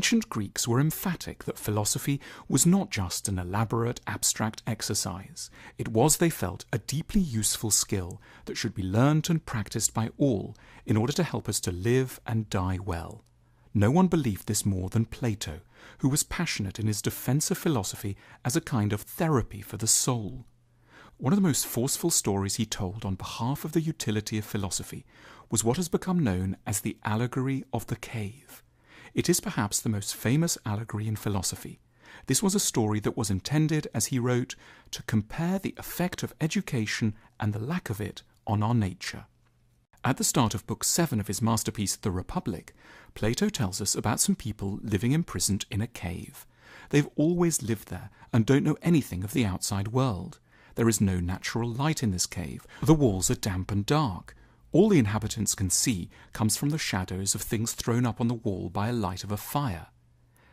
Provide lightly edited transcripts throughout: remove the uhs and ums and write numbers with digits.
ancient Greeks were emphatic that philosophy was not just an elaborate abstract exercise. It was, they felt, a deeply useful skill that should be learnt and practiced by all in order to help us to live and die well. No one believed this more than Plato, who was passionate in his defense of philosophy as a kind of therapy for the soul. One of the most forceful stories he told on behalf of the utility of philosophy was what has become known as the Allegory of the Cave. It is perhaps the most famous allegory in philosophy. This was a story that was intended, as he wrote, to compare the effect of education and the lack of it on our nature. At the start of Book 7 of his masterpiece, The Republic, Plato tells us about some people living imprisoned in a cave. They've always lived there and don't know anything of the outside world. There is no natural light in this cave. The walls are damp and dark. All the inhabitants can see comes from the shadows of things thrown up on the wall by a light of a fire.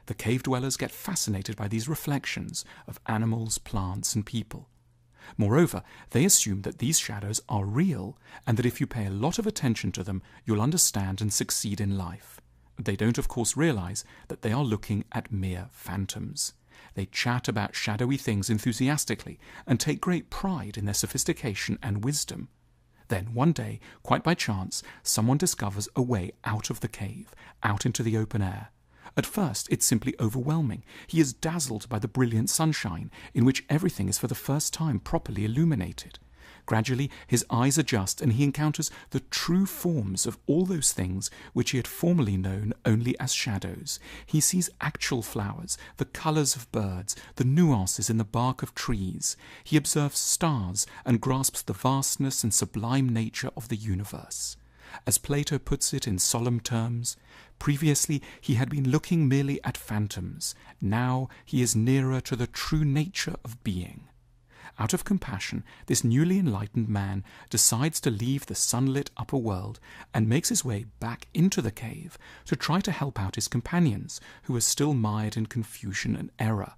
The cave dwellers get fascinated by these reflections of animals, plants, and people. Moreover, they assume that these shadows are real, and that if you pay a lot of attention to them, you'll understand and succeed in life. They don't, of course, realize that they are looking at mere phantoms. They chat about shadowy things enthusiastically and take great pride in their sophistication and wisdom. Then, one day, quite by chance, someone discovers a way out of the cave, out into the open air. At first, it's simply overwhelming. He is dazzled by the brilliant sunshine, in which everything is for the first time properly illuminated. Gradually, his eyes adjust and he encounters the true forms of all those things which he had formerly known only as shadows. He sees actual flowers, the colours of birds, the nuances in the bark of trees. He observes stars and grasps the vastness and sublime nature of the universe. As Plato puts it in solemn terms, previously he had been looking merely at phantoms. Now he is nearer to the true nature of being. Out of compassion, this newly enlightened man decides to leave the sunlit upper world and makes his way back into the cave to try to help out his companions, who are still mired in confusion and error.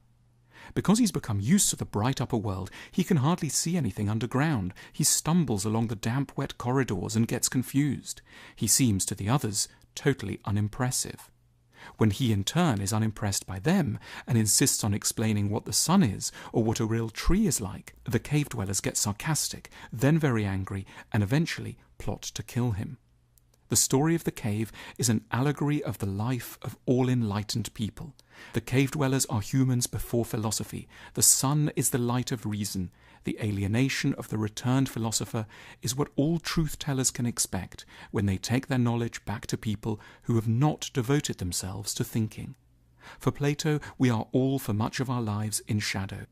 Because he's become used to the bright upper world, he can hardly see anything underground. He stumbles along the damp, wet corridors and gets confused. He seems to the others totally unimpressive. When he in turn is unimpressed by them and insists on explaining what the sun is or what a real tree is like, the cave dwellers get sarcastic, then very angry, and eventually plot to kill him. The story of the cave is an allegory of the life of all enlightened people. The cave dwellers are humans before philosophy. The sun is the light of reason. The alienation of the returned philosopher is what all truth-tellers can expect when they take their knowledge back to people who have not devoted themselves to thinking. For Plato, we are all for much of our lives in shadow.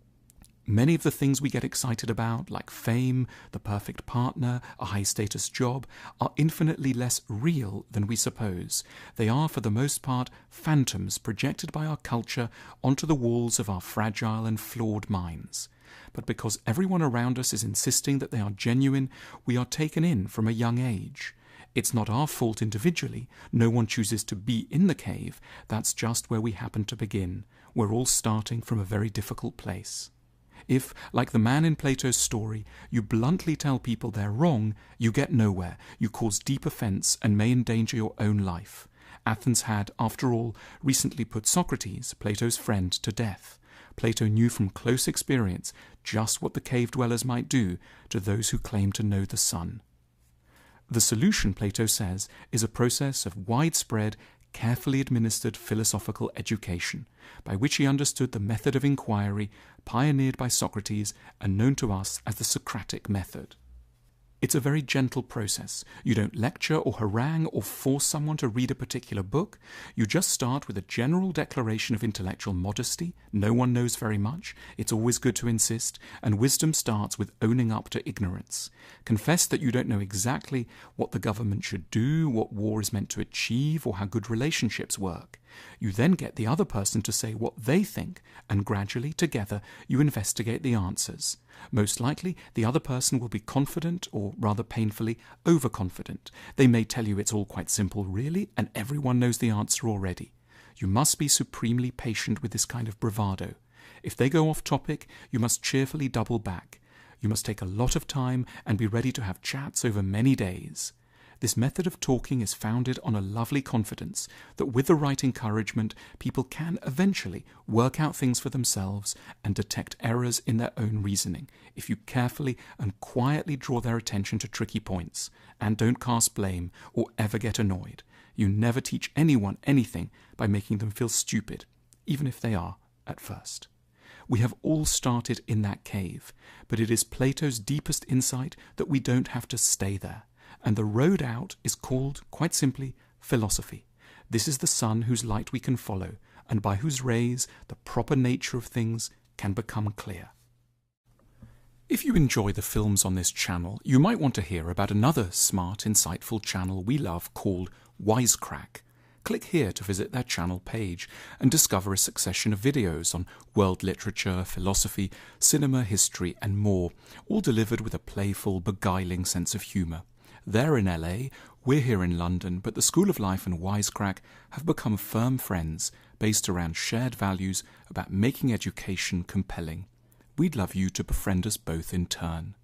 Many of the things we get excited about, like fame, the perfect partner, a high-status job, are infinitely less real than we suppose. They are, for the most part, phantoms projected by our culture onto the walls of our fragile and flawed minds. But because everyone around us is insisting that they are genuine, we are taken in from a young age. It's not our fault individually. No one chooses to be in the cave. That's just where we happen to begin. We're all starting from a very difficult place. If, like the man in Plato's story, you bluntly tell people they're wrong, you get nowhere, you cause deep offence and may endanger your own life. Athens had, after all, recently put Socrates, Plato's friend, to death. Plato knew from close experience just what the cave dwellers might do to those who claim to know the sun. The solution, Plato says, is a process of widespread, carefully administered philosophical education, by which he understood the method of inquiry pioneered by Socrates and known to us as the Socratic method. It's a very gentle process. You don't lecture or harangue or force someone to read a particular book. You just start with a general declaration of intellectual modesty. No one knows very much. It's always good to insist. And wisdom starts with owning up to ignorance. Confess that you don't know exactly what the government should do, what war is meant to achieve, or how good relationships work. You then get the other person to say what they think, and gradually, together, you investigate the answers. Most likely, the other person will be confident, or rather painfully, overconfident. They may tell you it's all quite simple, really, and everyone knows the answer already. You must be supremely patient with this kind of bravado. If they go off topic, you must cheerfully double back. You must take a lot of time and be ready to have chats over many days. This method of talking is founded on a lovely confidence that with the right encouragement, people can eventually work out things for themselves and detect errors in their own reasoning if you carefully and quietly draw their attention to tricky points and don't cast blame or ever get annoyed. You never teach anyone anything by making them feel stupid, even if they are at first. We have all started in that cave, but it is Plato's deepest insight that we don't have to stay there. And the road out is called, quite simply, philosophy. This is the sun whose light we can follow, and by whose rays the proper nature of things can become clear. If you enjoy the films on this channel, you might want to hear about another smart, insightful channel we love called Wisecrack. Click here to visit their channel page and discover a succession of videos on world literature, philosophy, cinema, history, and more, all delivered with a playful, beguiling sense of humour. They're in LA, we're here in London, but the School of Life and Wisecrack have become firm friends based around shared values about making education compelling. We'd love you to befriend us both in turn.